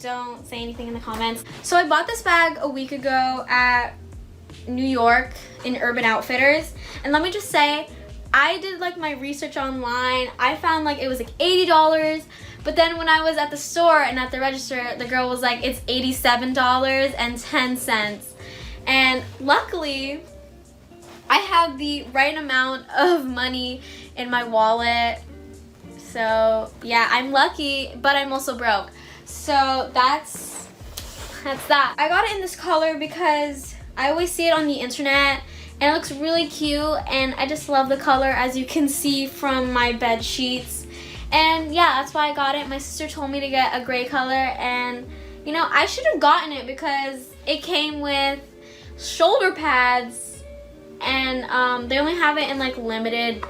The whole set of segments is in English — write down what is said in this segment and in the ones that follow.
don't say anything in the comments. So I bought this bag a week ago at New York in Urban Outfitters, and let me just say, I did like my research online. I found like it was like $80, but then when I was at the store and at the register, the girl was like, it's $87.10. And luckily, I have the right amount of money in my wallet. So yeah, I'm lucky, but I'm also broke. So that's that. I got it in this color because I always see it on the internet and it looks really cute, and I just love the color, as you can see from my bed sheets. And yeah, that's why I got it. My sister told me to get a gray color, and you know, I should have gotten it because it came with shoulder pads, and they only have it in like limited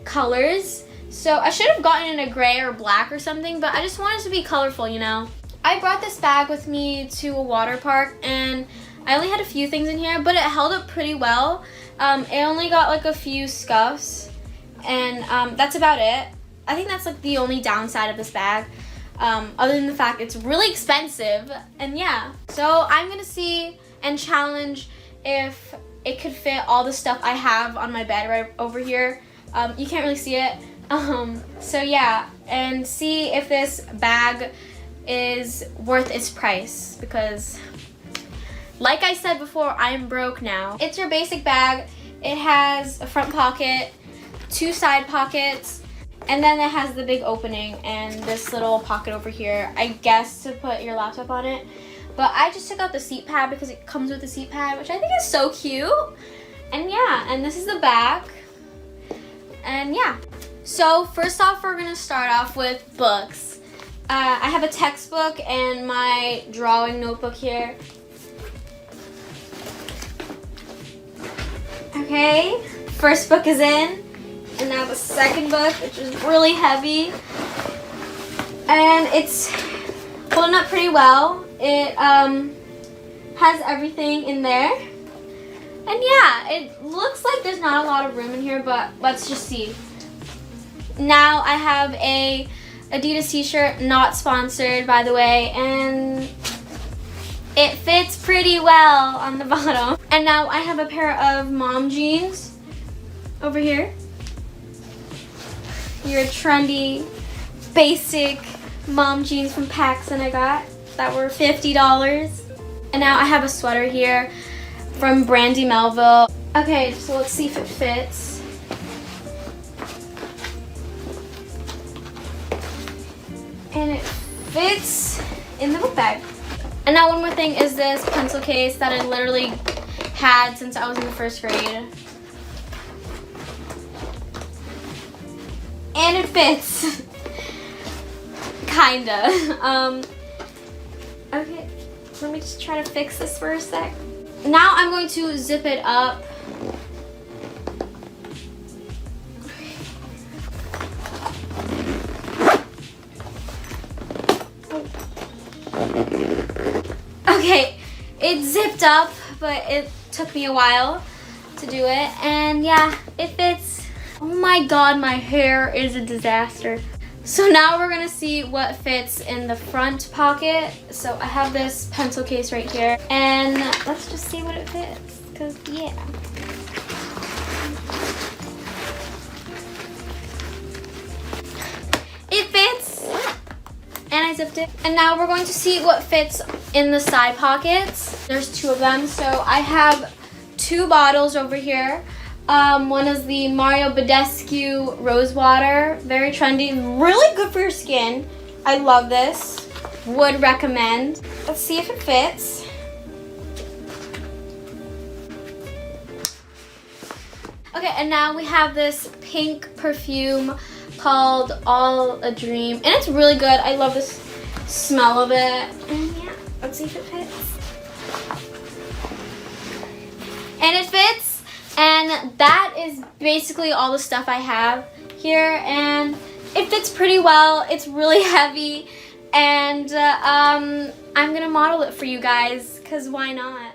colors. So I should have gotten it in a gray or black or something, but I just wanted to be colorful, you know. I brought this bag with me to a water park, and I only had a few things in here, but it held up pretty well. It only got like a few scuffs, and that's about it. I think that's like the only downside of this bag, other than the fact it's really expensive. And yeah, so I'm gonna see and challenge if it could fit all the stuff I have on my bed right over here. You can't really see it. So yeah, and see if this bag is worth its price, because like I said before, I'm broke now. It's your basic bag. It has a front pocket, 2 side pockets, and then it has the big opening and this little pocket over here, I guess to put your laptop on it. But I just took out the seat pad because it comes with a seat pad, which I think is so cute. And yeah, and this is the back. And yeah. So first off, we're gonna start off with books. I have a textbook and my drawing notebook here. Okay, first book is in, and now the second book, which is really heavy. And it's holding up pretty well. It has everything in there. And yeah, it looks like there's not a lot of room in here, but let's just see. Now I have a Adidas t-shirt, not sponsored by the way, and it fits pretty well on the bottom. And now I have a pair of mom jeans over here. Your trendy, basic mom jeans from Kanken I got that were $50. And now I have a sweater here from Brandy Melville. Okay, so let's see if it fits. And it fits in the book bag. And now one more thing is this pencil case that I literally had since I was in the 1st grade. And it fits. Kinda. Okay, let me just try to fix this for a sec. Now I'm going to zip it up. Okay, it zipped up, but it took me a while to do it, and yeah, it fits. Oh my god, my hair is a disaster. So now we're gonna see what fits in the front pocket. So I have this pencil case right here, and let's just see what it fits, because yeah. It fits, and I zipped it. And now we're going to see what fits in the side pockets. There's 2 of them. So I have 2 bottles over here. One is the Mario Badescu Rose Water. Very trendy, really good for your skin. I love this. Would recommend. Let's see if it fits. Okay, and now we have this pink perfume called All a Dream, and it's really good. I love this smell of it. And yeah, let's see if it fits. And it fits, and that is basically all the stuff I have here, and it fits pretty well. It's really heavy, and I'm gonna model it for you guys, because why not?